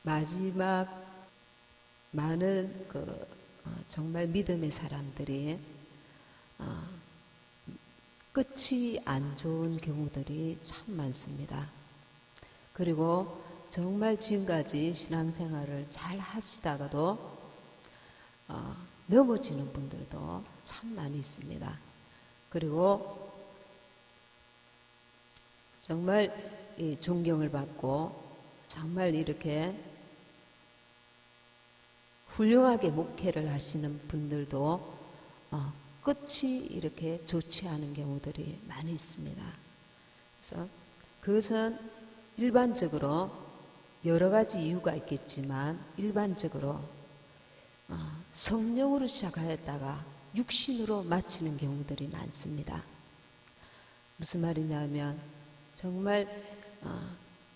마지막 많은 정말 믿음의 사람들이 끝이 안 좋은 경우들이 참 많습니다. 그리고 정말 지금까지 신앙생활을 잘 하시다가도 넘어지는 분들도 참 많이 있습니다. 그리고 정말 이 존경을 받고 정말 이렇게 훌륭하게 목회를 하시는 분들도 끝이 이렇게 좋지 않은 경우들이 많이 있습니다. 그래서 그것은 일반적으로 여러 가지 이유가 있겠지만 일반적으로 성령으로 시작하였다가 육신으로 마치는 경우들이 많습니다. 무슨 말이냐면 정말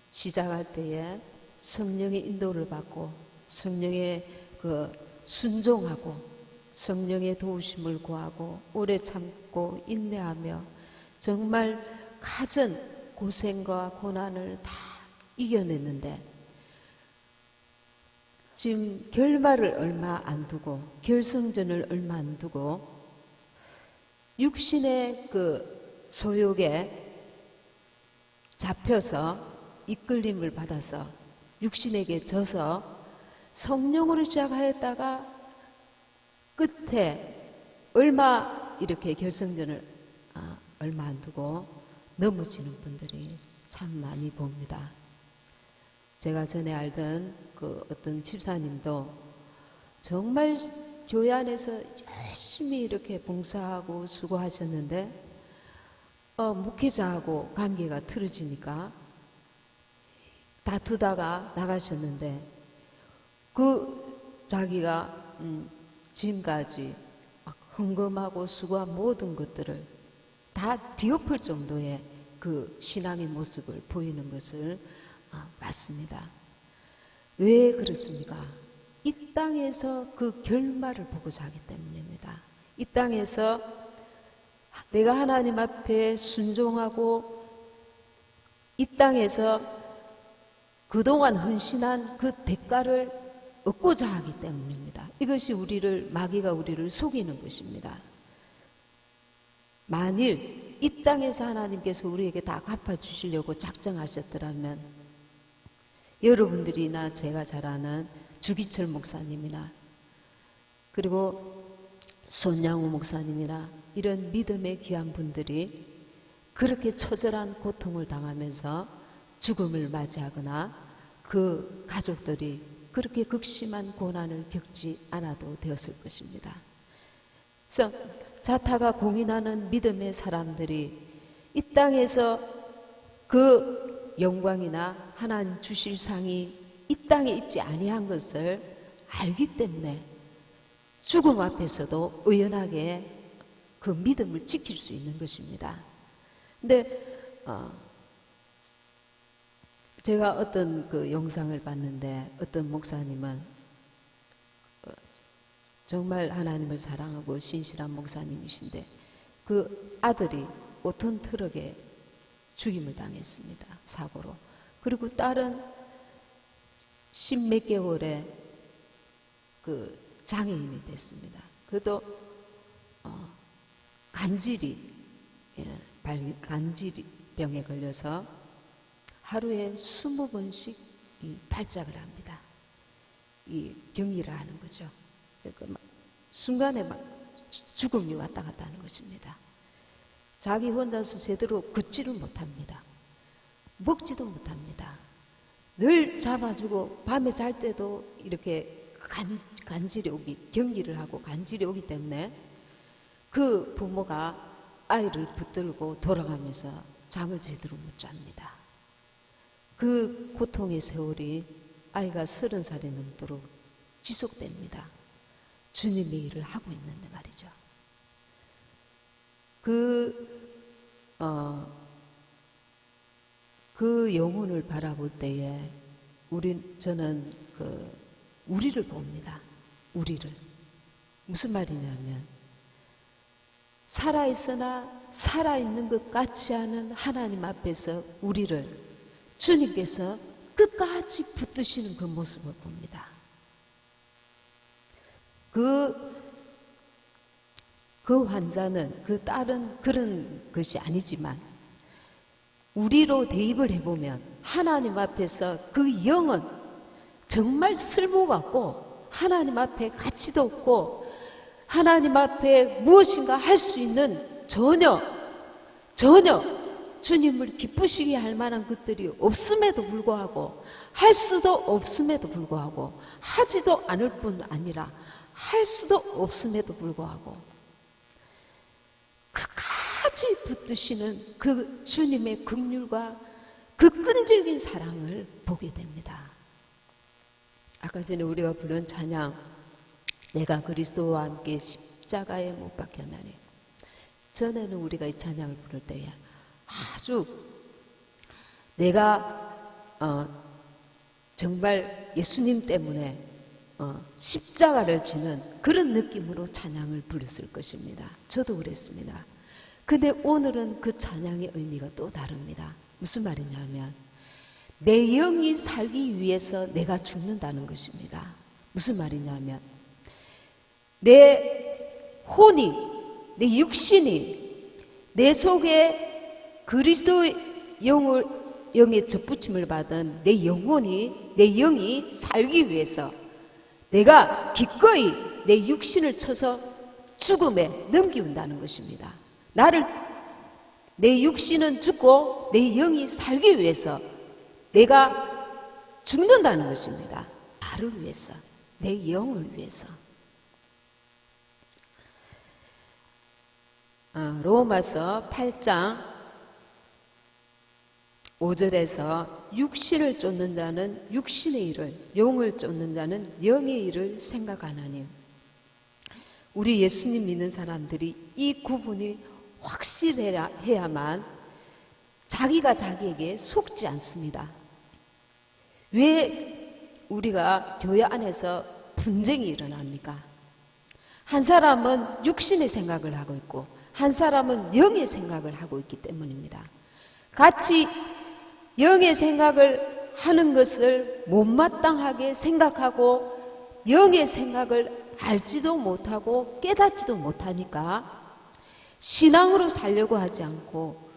시작할 때에 성령의 인도를 받고 성령의 순종하고 성령의 도우심을 구하고 오래 참고 인내하며 정말 갖은 고생과 고난을 다 이겨냈는데 지금 결말을 얼마 안 두고 결승전을 얼마 안 두고 육신의 소욕에 잡혀서 이끌림을 받아서 육신에게 져서 성령으로 시작하였다가 끝에 얼마 이렇게 결승전을 얼마 안 두고 넘어지는 분들이 참 많이 봅니다. 제가 전에 알던 어떤 집사님도 정말 교회 안에서 열심히 이렇게 봉사하고 수고하셨는데 목회자하고 관계가 틀어지니까 다투다가 나가셨는데 자기가 지금까지 막 헌금하고 수고한 모든 것들을 다 뒤엎을 정도의 그 신앙의 모습을 보이는 것을 봤습니다. 왜 그렇습니까? 이 땅에서 그 결말을 보고자 하기 때문입니다. 이 땅에서 내가 하나님 앞에 순종하고 이 땅에서 그동안 헌신한 그 대가를 얻고자 하기 때문입니다. 이것이 마귀가 우리를 속이는 것입니다. 만일 이 땅에서 하나님께서 우리에게 다 갚아주시려고 작정하셨더라면 여러분들이나 제가 잘 아는 주기철 목사님이나 그리고 손양호 목사님이나 이런 믿음의 귀한 분들이 그렇게 처절한 고통을 당하면서 죽음을 맞이하거나 그 가족들이 그렇게 극심한 고난을 겪지 않아도 되었을 것입니다. 그래서 자타가 공인하는 믿음의 사람들이 이 땅에서 그 영광이나 하나님 주실 상이 이 땅에 있지 아니한 것을 알기 때문에 죽음 앞에서도 의연하게 그 믿음을 지킬 수 있는 것입니다. 근데 제가 어떤 영상을 봤는데 어떤 목사님은 정말 하나님을 사랑하고 신실한 목사님이신데 그 아들이 5톤 트럭에 죽임을 당했습니다. 사고로. 그리고 딸은 10몇 개월에 장애인이 됐습니다. 그래도 간질병에 걸려서 하루에 20번씩 발작을 합니다. 이 경기를 하는 거죠. 그러니까 순간에 죽음이 왔다 갔다 하는 것입니다. 자기 혼자서 제대로 걷지를 못합니다. 먹지도 못합니다. 늘 잡아주고 밤에 잘 때도 이렇게 간질이 경기를 하고 간질이 오기 때문에 그 부모가 아이를 붙들고 돌아가면서 잠을 제대로 못 잡니다. 그 고통의 세월이 아이가 30살이 넘도록 지속됩니다. 주님의 일을 하고 있는데 말이죠. 그 영혼을 바라볼 때에 저는 우리를 봅니다. 우리를. 무슨 말이냐면 살아있으나 살아있는 것 같지 않은 하나님 앞에서 우리를 주님께서 끝까지 끝까지 붙드시는 그 모습을 봅니다. 그 환자는 그 딸은 그런 것이 아니지만 우리로 대입을 해보면 하나님 앞에서 그 영은 정말 쓸모가 없고 하나님 앞에 가치도 없고 하나님 앞에 무엇인가 할 수 있는 전혀 주님을 기쁘시게 할 만한 것들이 없음에도 불구하고 할 수도 없음에도 불구하고 하지도 않을 뿐 아니라 할 수도 없음에도 불구하고 끝까지 붙드시는 그 주님의 긍휼과 그 끈질긴 사랑을 보게 됩니다. 아까 전에 우리가 부른 찬양, 내가 그리스도와 함께 십자가에 못 박혔나니, 전에는 우리가 이 찬양을 부를 때에 아주 내가 정말 예수님 때문에 십자가를 지는 그런 느낌으로 찬양을 부렸을 것입니다. 저도 그랬습니다. 근데 오늘은 그 찬양의 의미가 또 다릅니다. 무슨 말이냐면 내 영이 살기 위해서 내가 죽는다는 것입니다. 무슨 말이냐면 내 혼이, 내 육신이, 내 속에 그리스도의 영의 접붙임을 받은 내 영혼이, 내 영이 살기 위해서 내가 기꺼이 내 육신을 쳐서 죽음에 넘기운다는 것입니다. 내 육신은 죽고 내 영이 살기 위해서 내가 죽는다는 것입니다. 나를 위해서, 내 영을 위해서. 로마서 8장 5절에서 육신을 쫓는 자는 육신의 일을, 영을 쫓는 자는 영의 일을 생각하나니, 우리 예수님 믿는 사람들이 이 구분이 확실해야만 자기가 자기에게 속지 않습니다. 왜 우리가 교회 안에서 분쟁이 일어납니까? 한 사람은 육신의 생각을 하고 있고 한 사람은 영의 생각을 하고 있기 때문입니다. 같이 영의 생각을 하는 것을 못마땅하게 생각하고 영의 생각을 알지도 못하고 깨닫지도 못하니까 신앙으로 살려고 하지 않고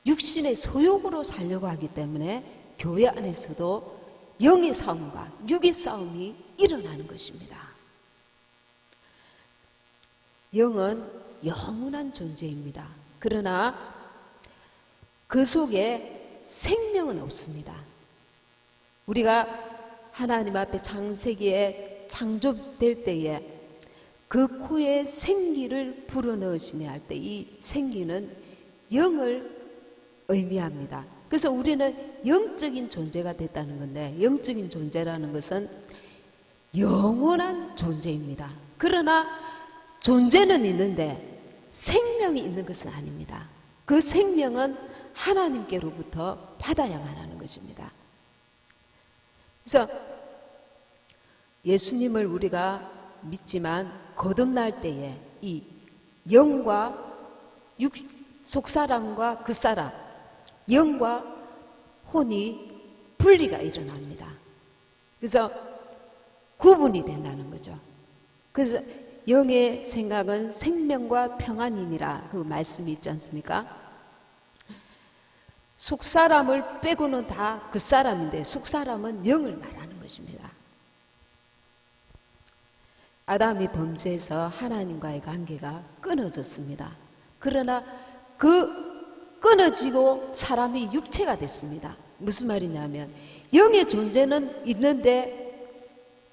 육신의 소욕으로 살려고 하기 때문에 교회 안에서도 영의 싸움과 육의 싸움이 일어나는 것입니다. 영은 영원한 존재입니다. 그러나 그 속에 생명은 없습니다. 우리가 하나님 앞에 창세기에 창조될 때에 그 코에 생기를 불어넣으시네 할 때 이 생기는 영을 의미합니다. 그래서 우리는 영적인 존재가 됐다는 건데, 영적인 존재라는 것은 영원한 존재입니다. 그러나 존재는 있는데 생명이 있는 것은 아닙니다. 그 생명은 하나님께로부터 받아야만 하는 것입니다. 그래서 예수님을 우리가 믿지만 거듭날 때에 이 영과 속사람과 그 영과 혼이 분리가 일어납니다. 그래서 구분이 된다는 거죠. 그래서 영의 생각은 생명과 평안이니라 그 말씀이 있지 않습니까? 속사람을 빼고는 다 그 사람인데 속사람은 영을 말하는 것입니다. 아담이 범죄해서 하나님과의 관계가 끊어졌습니다. 그러나 그 끊어지고 사람이 육체가 됐습니다. 무슨 말이냐면 영의 존재는 있는데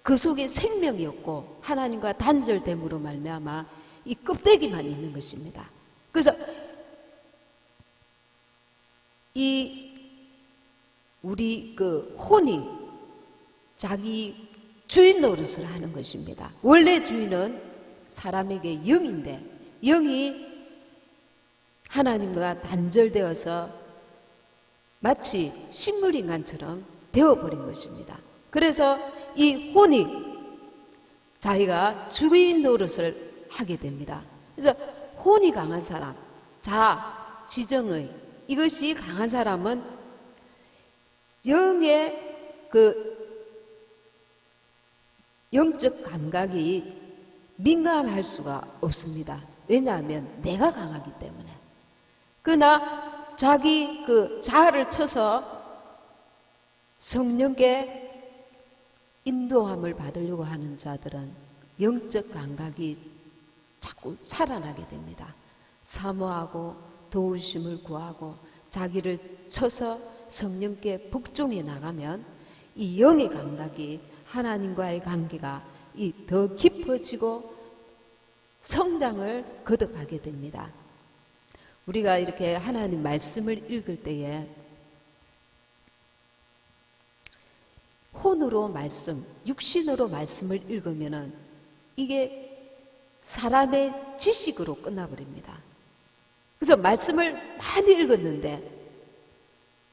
그 속에 생명이 없고 하나님과 단절됨으로 말미암아 이 껍데기만 있는 것입니다. 그래서 우리 그 혼이 자기 주인 노릇을 하는 것입니다. 원래 주인은 사람에게 영인데 영이 하나님과 단절되어서 마치 식물인간처럼 되어버린 것입니다. 그래서 이 혼이 자기가 주인 노릇을 하게 됩니다. 그래서 혼이 강한 사람, 지정의 이것이 강한 사람은 영의 그 영적 감각이 민감할 수가 없습니다. 왜냐하면 내가 강하기 때문에. 그러나 자기 그 자아를 쳐서 성령께 인도함을 받으려고 하는 자들은 영적 감각이 자꾸 살아나게 됩니다. 사모하고 도우심을 구하고 자기를 쳐서 성령께 복종해 나가면 이 영의 감각이 하나님과의 관계가 더 깊어지고 성장을 거듭하게 됩니다. 우리가 이렇게 하나님 말씀을 읽을 때에 혼으로 말씀, 육신으로 말씀을 읽으면은 이게 사람의 지식으로 끝나버립니다. 그래서 말씀을 많이 읽었는데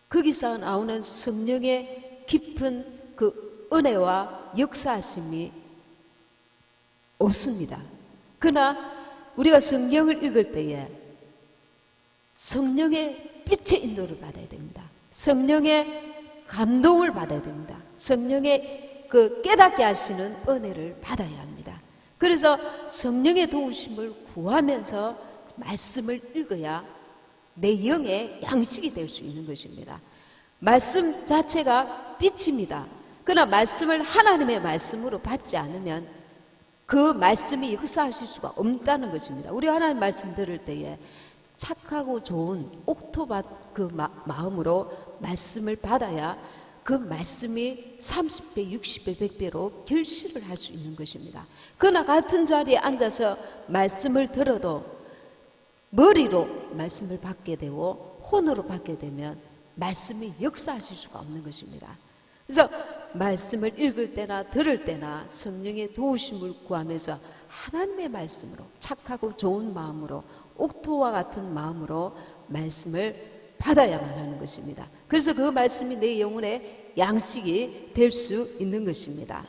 거기서 나오는 성령의 깊은 그 은혜와 역사하심이 없습니다. 그러나 우리가 성경을 읽을 때에 성령의 빛의 인도를 받아야 됩니다. 성령의 감동을 받아야 됩니다. 성령의 그 깨닫게 하시는 은혜를 받아야 합니다. 그래서 성령의 도우심을 구하면서 말씀을 읽어야 내 영의 양식이 될 수 있는 것입니다. 말씀 자체가 빛입니다. 그러나 말씀을 하나님의 말씀으로 받지 않으면 그 말씀이 역사하실 수가 없다는 것입니다. 우리 하나님 말씀 들을 때에 착하고 좋은 옥토밭 그 마음으로 말씀을 받아야 그 말씀이 30배, 60배, 100배로 결실을 할 수 있는 것입니다. 그러나 같은 자리에 앉아서 말씀을 들어도 머리로 말씀을 받게 되고 혼으로 받게 되면 말씀이 역사하실 수가 없는 것입니다. 그래서 말씀을 읽을 때나 들을 때나 성령의 도우심을 구하면서 하나님의 말씀으로 착하고 좋은 마음으로 옥토와 같은 마음으로 말씀을 받아야만 하는 것입니다. 그래서 그 말씀이 내 영혼의 양식이 될 수 있는 것입니다.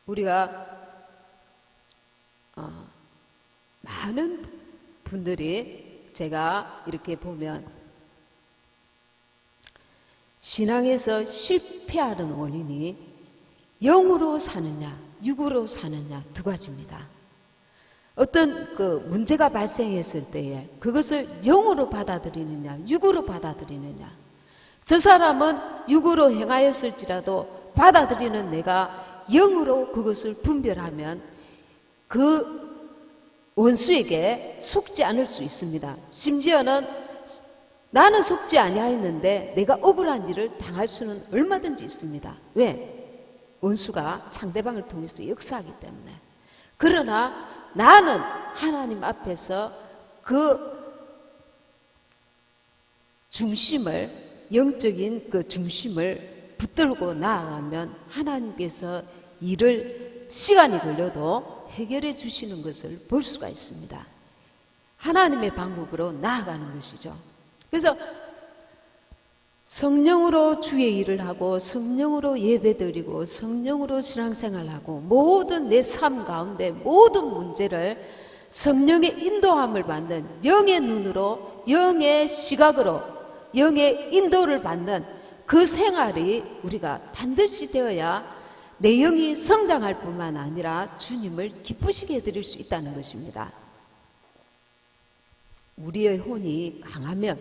우리가 많은 분들이 제가 이렇게 보면 신앙에서 실패하는 원인이 영으로 사느냐 육으로 사느냐 두 가지입니다. 어떤 그 문제가 발생했을 때에 그것을 영으로 받아들이느냐 육으로 받아들이느냐. 저 사람은 육으로 행하였을지라도 받아들이는 내가 영으로 그것을 분별하면 그 원수에게 속지 않을 수 있습니다. 심지어는 나는 속지 아니하였는데 내가 억울한 일을 당할 수는 얼마든지 있습니다. 왜? 원수가 상대방을 통해서 역사하기 때문에. 그러나 나는 하나님 앞에서 그 중심을, 영적인 그 중심을 붙들고 나아가면 하나님께서 일을 시간이 걸려도 해결해 주시는 것을 볼 수가 있습니다. 하나님의 방법으로 나아가는 것이죠. 그래서 성령으로 주의 일을 하고 성령으로 예배드리고 성령으로 신앙생활하고 모든 내 삶 가운데 모든 문제를 성령의 인도함을 받는 영의 눈으로 영의 시각으로 영의 인도를 받는 그 생활이 우리가 반드시 되어야 내 영이 성장할 뿐만 아니라 주님을 기쁘시게 해드릴 수 있다는 것입니다. 우리의 혼이 강하면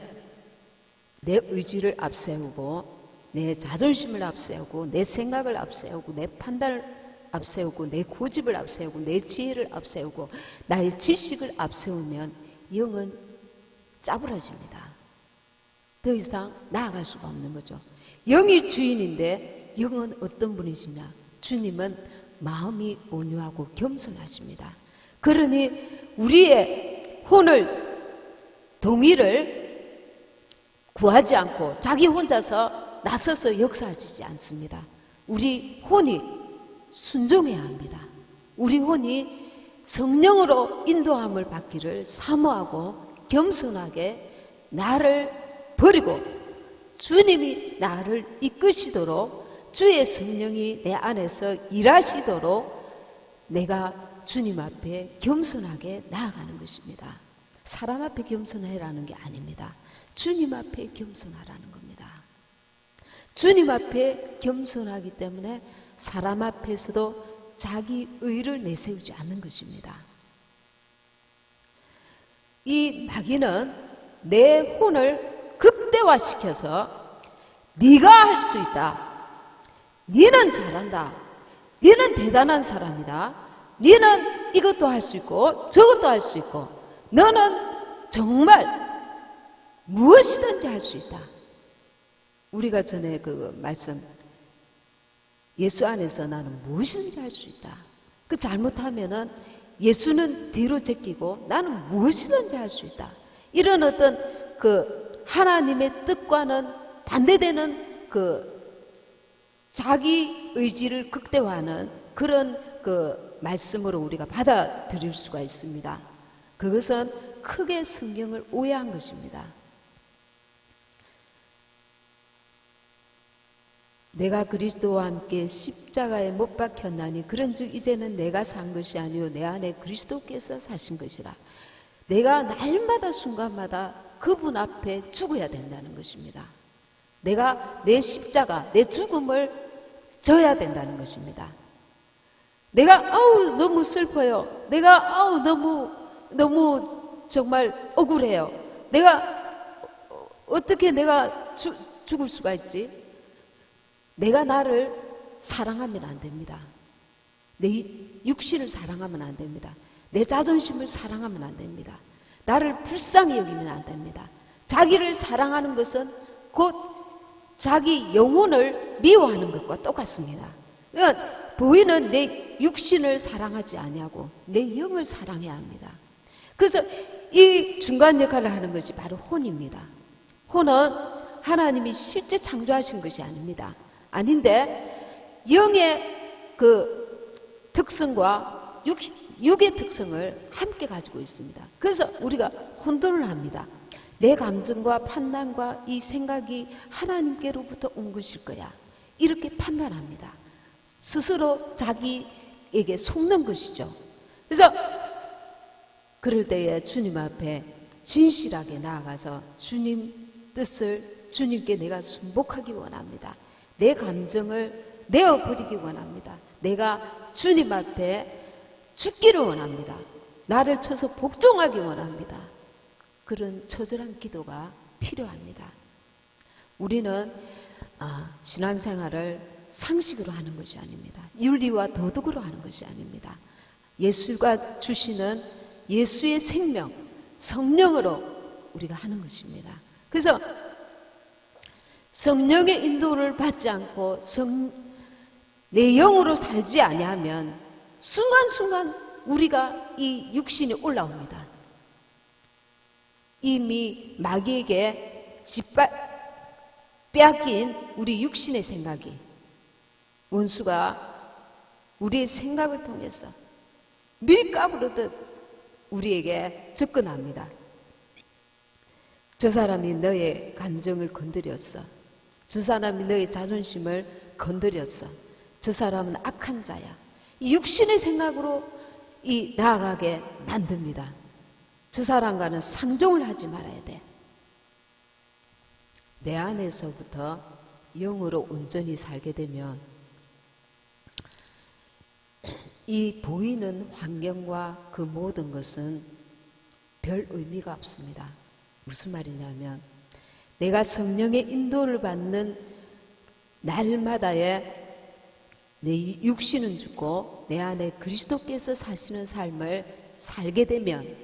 내 의지를 앞세우고 내 자존심을 앞세우고 내 생각을 앞세우고 내 판단을 앞세우고 내 고집을 앞세우고 내 지혜를 앞세우고 나의 지식을 앞세우면 영은 짜부러집니다. 더 이상 나아갈 수가 없는 거죠. 영이 주인인데 영은 어떤 분이시냐? 주님은 마음이 온유하고 겸손하십니다. 그러니 우리의 혼을 동의를 구하지 않고 자기 혼자서 나서서 역사하시지 않습니다. 우리 혼이 순종해야 합니다. 우리 혼이 성령으로 인도함을 받기를 사모하고 겸손하게 나를 버리고 주님이 나를 이끄시도록 주의 성령이 내 안에서 일하시도록 내가 주님 앞에 겸손하게 나아가는 것입니다. 사람 앞에 겸손해라는 게 아닙니다. 주님 앞에 겸손하라는 겁니다. 주님 앞에 겸손하기 때문에 사람 앞에서도 자기 의를 내세우지 않는 것입니다. 이 마귀는 내 혼을 극대화시켜서 네가 할 수 있다. 네는 잘한다. 네는 대단한 사람이다. 네는 이것도 할 수 있고 저것도 할 수 있고 너는 정말 무엇이든지 할 수 있다. 우리가 전에 그 말씀, 예수 안에서 나는 무엇이든지 할 수 있다. 그 잘못하면은 예수는 뒤로 제끼고 나는 무엇이든지 할 수 있다. 이런 어떤 그 하나님의 뜻과는 반대되는 그 자기 의지를 극대화하는 그런 그 말씀으로 우리가 받아들일 수가 있습니다. 그것은 크게 성경을 오해한 것입니다. 내가 그리스도와 함께 십자가에 못 박혔나니 그런즉 이제는 내가 산 것이 아니요 내 안에 그리스도께서 사신 것이라. 내가 날마다 순간마다 그분 앞에 죽어야 된다는 것입니다. 내가 내 십자가, 내 죽음을 져야 된다는 것입니다. 내가 너무 슬퍼요. 내가 너무 정말 억울해요. 내가 어떻게 내가 죽을 수가 있지? 내가 나를 사랑하면 안 됩니다. 내 육신을 사랑하면 안 됩니다. 내 자존심을 사랑하면 안 됩니다. 나를 불쌍히 여기면 안 됩니다. 자기를 사랑하는 것은 곧 자기 영혼을 미워하는 것과 똑같습니다. 그러니까 보이는 내 육신을 사랑하지 아니하고 내 영을 사랑해야 합니다. 그래서 이 중간 역할을 하는 것이 바로 혼입니다. 혼은 하나님이 실제 창조하신 것이 아닙니다. 아닌데 영의 그 특성과 육의 특성을 함께 가지고 있습니다. 그래서 우리가 혼돈을 합니다. 내 감정과 판단과 이 생각이 하나님께로부터 온 것일 거야. 이렇게 판단합니다. 스스로 자기에게 속는 것이죠. 그래서 그럴 때에 주님 앞에 진실하게 나아가서 주님 뜻을 주님께 내가 순복하기 원합니다. 내 감정을 내어버리기 원합니다. 내가 주님 앞에 죽기를 원합니다. 나를 쳐서 복종하기 원합니다. 그런 처절한 기도가 필요합니다. 우리는 신앙생활을 상식으로 하는 것이 아닙니다. 윤리와 도덕으로 하는 것이 아닙니다. 예수가 주시는 예수의 생명, 성령으로 우리가 하는 것입니다. 그래서 성령의 인도를 받지 않고 내 영으로 살지 아니하면 순간순간 우리가 이 육신이 올라옵니다. 이미 마귀에게 빼앗긴 우리 육신의 생각이 원수가 우리의 생각을 통해서 밀가부르듯 우리에게 접근합니다. 저 사람이 너의 감정을 건드렸어. 저 사람이 너의 자존심을 건드렸어. 저 사람은 악한 자야. 이 육신의 생각으로 나아가게 만듭니다. 저 사람과는 상종을 하지 말아야 돼. 내 안에서부터 영으로 온전히 살게 되면 이 보이는 환경과 그 모든 것은 별 의미가 없습니다. 무슨 말이냐면 내가 성령의 인도를 받는 날마다의 내 육신은 죽고 내 안에 그리스도께서 사시는 삶을 살게 되면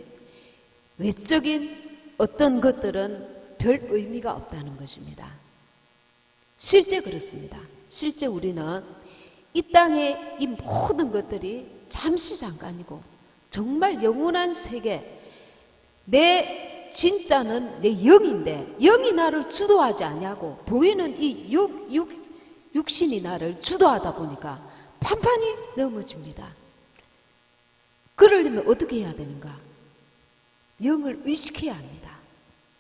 외적인 어떤 것들은 별 의미가 없다는 것입니다. 실제 그렇습니다. 실제 우리는 이 땅의 이 모든 것들이 잠시 잠깐이고 정말 영원한 세계, 내 진짜는 내 영인데 영이 나를 주도하지 않냐고 보이는 이 육신이 나를 주도하다 보니까 판판이 넘어집니다. 그러려면 어떻게 해야 되는가? 영을 의식해야 합니다.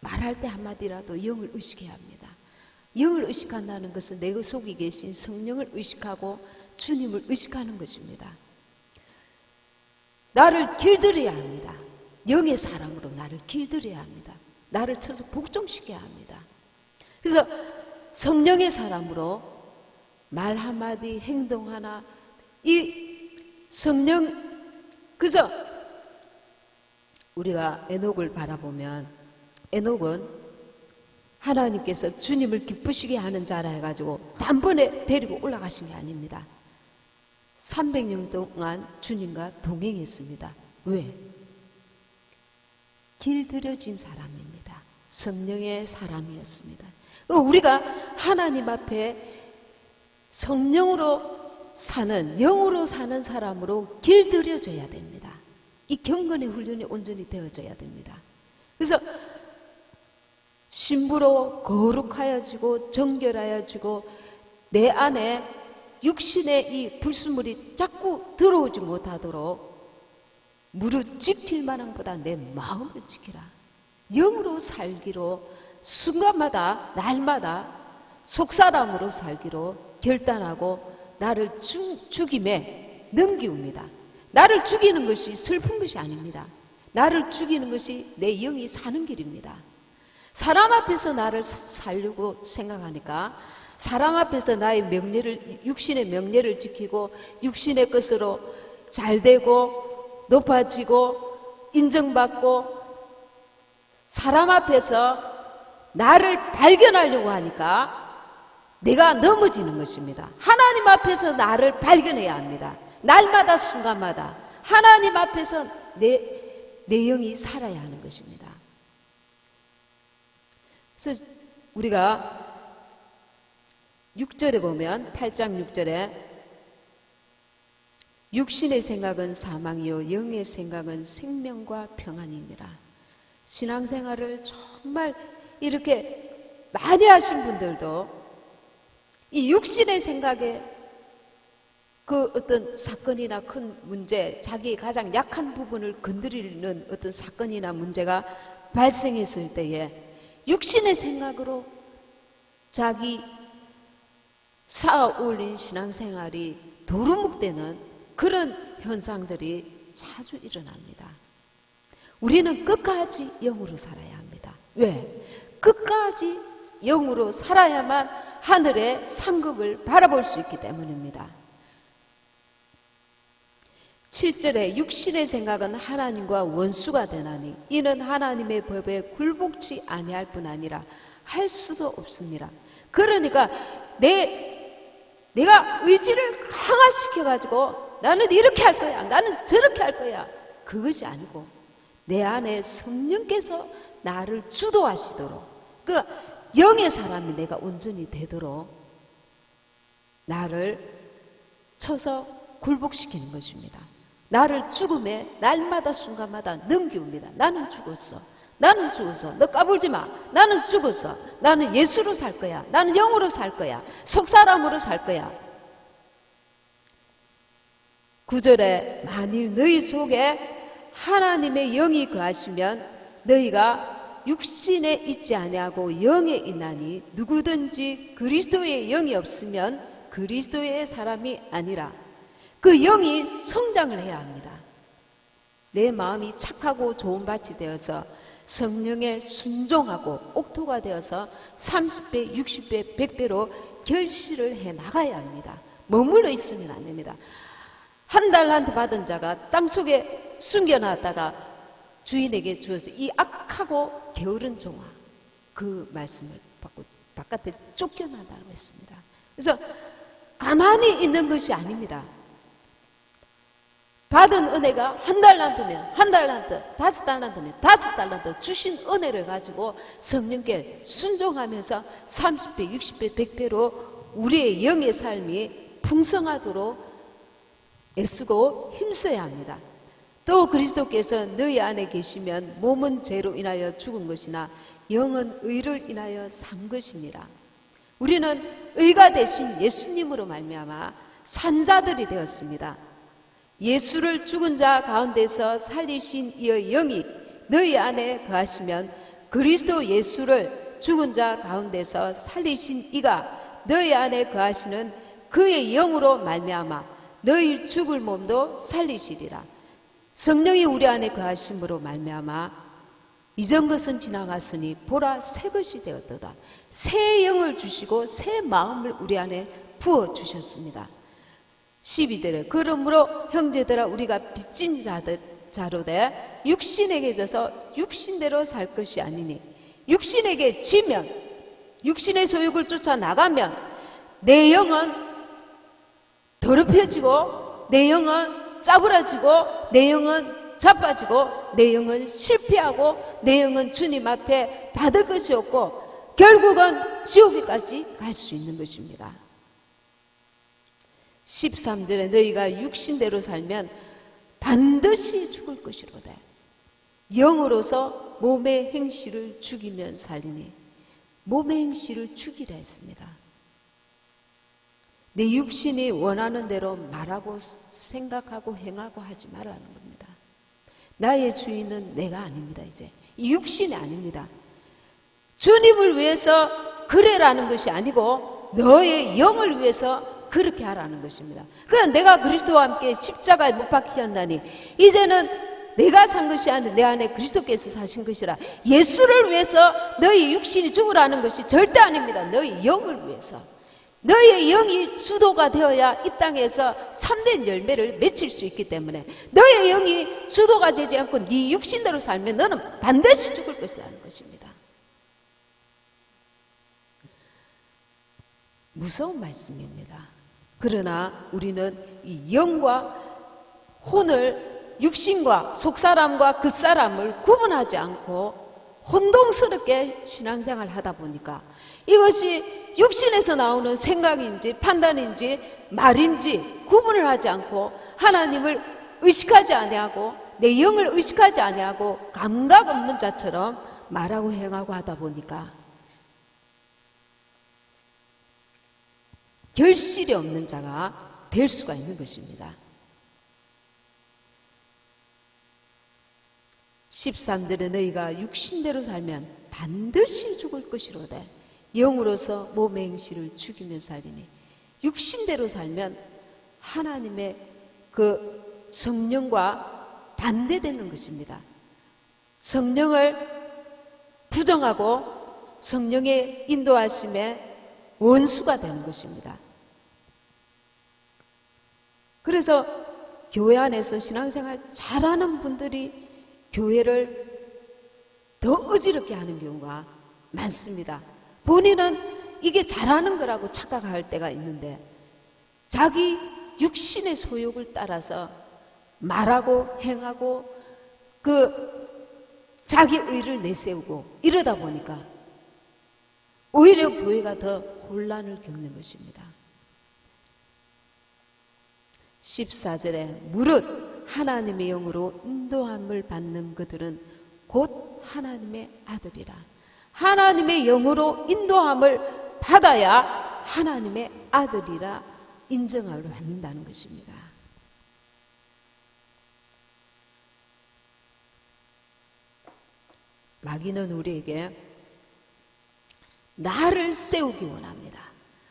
말할 때 한마디라도 영을 의식해야 합니다. 영을 의식한다는 것은 내 속에 계신 성령을 의식하고 주님을 의식하는 것입니다. 나를 길들여야 합니다. 영의 사람으로 나를 길들여야 합니다. 나를 쳐서 복종시켜야 합니다. 그래서 성령의 사람으로 말 한마디, 행동 하나, 이 성령, 그래서 우리가 에녹을 바라보면 에녹은 하나님께서 주님을 기쁘시게 하는 자라 해가지고 단번에 데리고 올라가신 게 아닙니다. 300년 동안 주님과 동행했습니다. 왜? 길들여진 사람입니다. 성령의 사람이었습니다. 우리가 하나님 앞에 성령으로 사는, 영으로 사는 사람으로 길들여져야 됩니다. 이 경건의 훈련이 온전히 되어져야 됩니다. 그래서 신부로 거룩하여지고 정결하여지고 내 안에 육신의 이 불순물이 자꾸 들어오지 못하도록 무릇 지킬 만한보다 내 마음을 지키라. 영으로 살기로 순간마다 날마다 속사람으로 살기로 결단하고 나를 죽임에 넘기웁니다. 나를 죽이는 것이 슬픈 것이 아닙니다. 나를 죽이는 것이 내 영이 사는 길입니다. 사람 앞에서 나를 살려고 생각하니까 사람 앞에서 나의 명예를, 육신의 명예를 지키고 육신의 것으로 잘되고 높아지고 인정받고 사람 앞에서 나를 발견하려고 하니까 내가 넘어지는 것입니다. 하나님 앞에서 나를 발견해야 합니다. 날마다 순간마다 하나님 앞에서 내 영이 살아야 하는 것입니다. 그래서 우리가 6절에 보면 8장 6절에 육신의 생각은 사망이요 영의 생각은 생명과 평안이니라. 신앙생활을 정말 이렇게 많이 하신 분들도 이 육신의 생각에 그 어떤 사건이나 큰 문제, 자기 가장 약한 부분을 건드리는 어떤 사건이나 문제가 발생했을 때에 육신의 생각으로 자기 쌓아 올린 신앙생활이 도루묵되는 그런 현상들이 자주 일어납니다. 우리는 끝까지 영으로 살아야 합니다. 왜? 끝까지 영으로 살아야만 하늘의 상급을 바라볼 수 있기 때문입니다. 7절에 육신의 생각은 하나님과 원수가 되나니 이는 하나님의 법에 굴복치 아니할 뿐 아니라 할 수도 없습니다. 그러니까 내가 의지를 강화시켜가지고 나는 이렇게 할 거야, 나는 저렇게 할 거야, 그것이 아니고 내 안에 성령께서 나를 주도하시도록, 그 영의 사람이 내가 온전히 되도록 나를 쳐서 굴복시키는 것입니다. 나를 죽음에 날마다 순간마다 넘기웁니다. 나는 죽었어. 나는 죽었어. 너 까불지 마. 나는 죽었어. 나는 예수로 살 거야. 나는 영으로 살 거야. 속사람으로 살 거야. 9절에 만일 너희 속에 하나님의 영이 거하시면 너희가 육신에 있지 아니하고 영에 있나니 누구든지 그리스도의 영이 없으면 그리스도의 사람이 아니라. 그 영이 성장을 해야 합니다. 내 마음이 착하고 좋은 밭이 되어서 성령에 순종하고 옥토가 되어서 30배, 60배, 100배로 결실을 해 나가야 합니다. 머물러 있으면 안 됩니다. 한 달란트 받은 자가 땅속에 숨겨놨다가 주인에게 주어서 이 악하고 게으른 종아, 그 말씀을 받고 바깥에 쫓겨나다고 했습니다. 그래서 가만히 있는 것이 아닙니다. 받은 은혜가 한 달란트면 한 달란트, 5달란트면 5달란트 주신 은혜를 가지고 성령께 순종하면서 30배, 60배, 100배로 우리의 영의 삶이 풍성하도록 애쓰고 힘써야 합니다. 또 그리스도께서 너희 안에 계시면 몸은 죄로 인하여 죽은 것이나 영은 의를 인하여 산 것이니라. 우리는 의가 되신 예수님으로 말미암아 산자들이 되었습니다. 예수를 죽은 자 가운데서 살리신 이의 영이 너희 안에 거하시면 그리스도 예수를 죽은 자 가운데서 살리신 이가 너희 안에 거하시는 그의 영으로 말미암아 너희 죽을 몸도 살리시리라. 성령이 우리 안에 거하심으로 말미암아 이전 것은 지나갔으니 보라 새 것이 되었도다. 새 영을 주시고 새 마음을 우리 안에 부어주셨습니다. 12절에 그러므로 형제들아 우리가 빚진 자로 돼 육신에게 져서 육신대로 살 것이 아니니 육신에게 지면 육신의 소욕을 쫓아 나가면 내 영은 더럽혀지고 내 영은 짜부라지고 내 영은 자빠지고 내 영은 실패하고 내 영은 주님 앞에 받을 것이 없고 결국은 지옥에까지 갈 수 있는 것입니다. 13절에 너희가 육신대로 살면 반드시 죽을 것이로다. 영으로서 몸의 행실을 죽이면 살리니 몸의 행실을 죽이라 했습니다. 내 육신이 원하는 대로 말하고 생각하고 행하고 하지 말라는 겁니다. 나의 주인은 내가 아닙니다. 이제 이 육신이 아닙니다. 주님을 위해서 그래라는 것이 아니고 너의 영을 위해서 그렇게 하라는 것입니다. 그냥 내가 그리스도와 함께 십자가에 못 박히었나니 이제는 내가 산 것이 아니라 내 안에 그리스도께서 사신 것이라. 예수를 위해서 너희 육신이 죽으라는 것이 절대 아닙니다. 너희 영을 위해서. 너희의 영이 주도가 되어야 이 땅에서 참된 열매를 맺힐 수 있기 때문에 너희의 영이 주도가 되지 않고 네 육신대로 살면 너는 반드시 죽을 것이라는 것입니다. 무서운 말씀입니다. 그러나 우리는 이 영과 혼을 육신과 속사람과 겉사람을 구분하지 않고 혼동스럽게 신앙생활을 하다 보니까 이것이 육신에서 나오는 생각인지 판단인지 말인지 구분을 하지 않고 하나님을 의식하지 아니하고 내 영을 의식하지 아니하고 감각 없는 자처럼 말하고 행하고 하다 보니까 결실이 없는 자가 될 수가 있는 것입니다. 13절에 너희가 육신대로 살면 반드시 죽을 것이로다. 영으로서 몸의 행실을 죽이며 살리니 육신대로 살면 하나님의 그 성령과 반대되는 것입니다. 성령을 부정하고 성령의 인도하심에 원수가 되는 것입니다. 그래서 교회 안에서 신앙생활 잘하는 분들이 교회를 더 어지럽게 하는 경우가 많습니다. 본인은 이게 잘하는 거라고 착각할 때가 있는데 자기 육신의 소욕을 따라서 말하고 행하고 자기 의를 내세우고 이러다 보니까 오히려 교회가 더 혼란을 겪는 것입니다. 14절에 무릇 하나님의 영으로 인도함을 받는 그들은 곧 하나님의 아들이라. 하나님의 영으로 인도함을 받아야 하나님의 아들이라 인정함을 받는다는 것입니다. 마귀는 우리에게 나를 세우기 원합니다.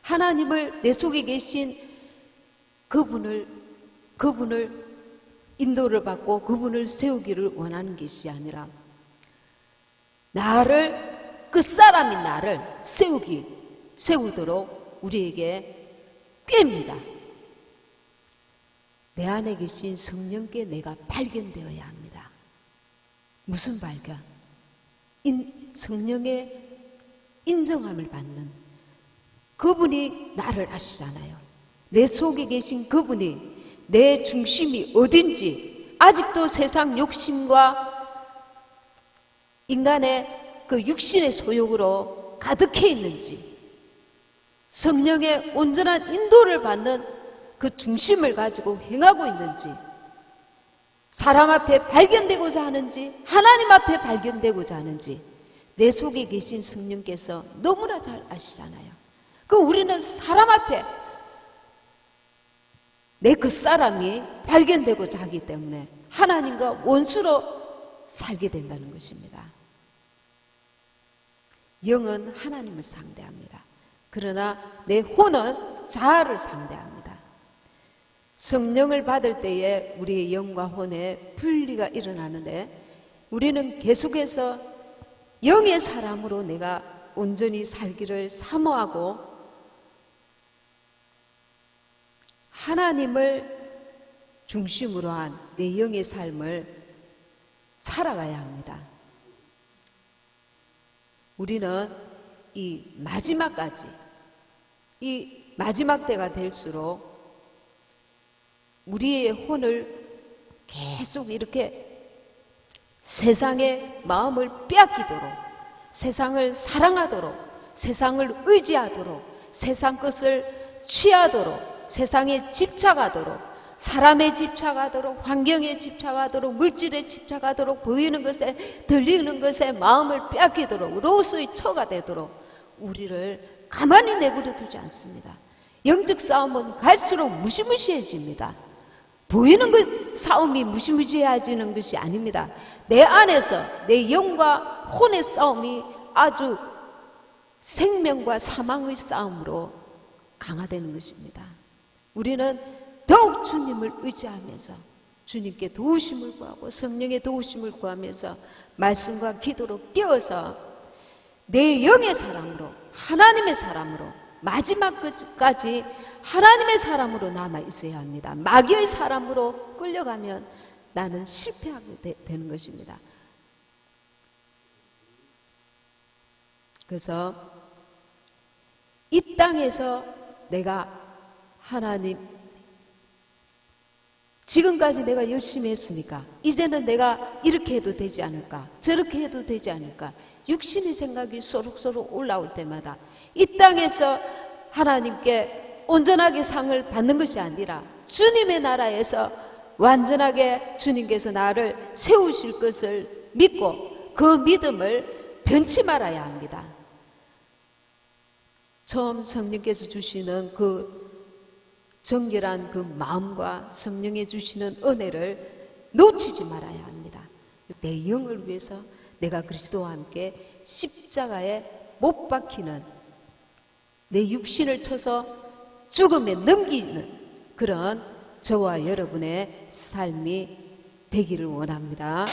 하나님을 내 속에 계신 그분을 인도를 받고 그분을 세우기를 원하는 것이 아니라 나를 끝사람인 나를 세우도록 우리에게 꾀입니다. 내 안에 계신 성령께 내가 발견되어야 합니다. 무슨 발견? 성령의 인정함을 받는 그분이 나를 아시잖아요. 내 속에 계신 그분이 내 중심이 어딘지 아직도 세상 욕심과 인간의 그 육신의 소욕으로 가득해 있는지 성령의 온전한 인도를 받는 그 중심을 가지고 행하고 있는지 사람 앞에 발견되고자 하는지 하나님 앞에 발견되고자 하는지 내 속에 계신 성령께서 너무나 잘 아시잖아요. 그 우리는 사람 앞에 내 그 사람이 발견되고자 하기 때문에 하나님과 원수로 살게 된다는 것입니다. 영은 하나님을 상대합니다. 그러나 내 혼은 자아를 상대합니다. 성령을 받을 때에 우리의 영과 혼의 분리가 일어나는데 우리는 계속해서 영의 사람으로 내가 온전히 살기를 사모하고 하나님을 중심으로 한 내 영의 삶을 살아가야 합니다. 우리는 이 마지막까지, 이 마지막 때가 될수록 우리의 혼을 계속 이렇게 세상의 마음을 빼앗기도록, 세상을 사랑하도록, 세상을 의지하도록, 세상 것을 취하도록, 세상에 집착하도록, 사람에 집착하도록, 환경에 집착하도록, 물질에 집착하도록, 보이는 것에, 들리는 것에 마음을 빼앗기도록, 로스의 처가 되도록 우리를 가만히 내버려 두지 않습니다. 영적 싸움은 갈수록 무시무시해집니다. 보이는 것 싸움이 무시무시해지는 것이 아닙니다. 내 안에서 내 영과 혼의 싸움이 아주 생명과 사망의 싸움으로 강화되는 것입니다. 우리는 더욱 주님을 의지하면서 주님께 도우심을 구하고 성령의 도우심을 구하면서 말씀과 기도로 깨어서 내 영의 사람으로, 하나님의 사람으로 마지막까지 하나님의 사람으로 남아 있어야 합니다. 마귀의 사람으로 끌려가면 나는 실패하게 되는 것입니다. 그래서 이 땅에서 내가 하나님, 지금까지 내가 열심히 했으니까 이제는 내가 이렇게 해도 되지 않을까, 저렇게 해도 되지 않을까, 육신의 생각이 소록소록 올라올 때마다 이 땅에서 하나님께 온전하게 상을 받는 것이 아니라 주님의 나라에서 완전하게 주님께서 나를 세우실 것을 믿고 그 믿음을 변치 말아야 합니다. 처음 성령께서 주시는 그 정결한 그 마음과 성령에 주시는 은혜를 놓치지 말아야 합니다. 내 영을 위해서 내가 그리스도와 함께 십자가에 못 박히는, 내 육신을 쳐서 죽음에 넘기는 그런 저와 여러분의 삶이 되기를 원합니다.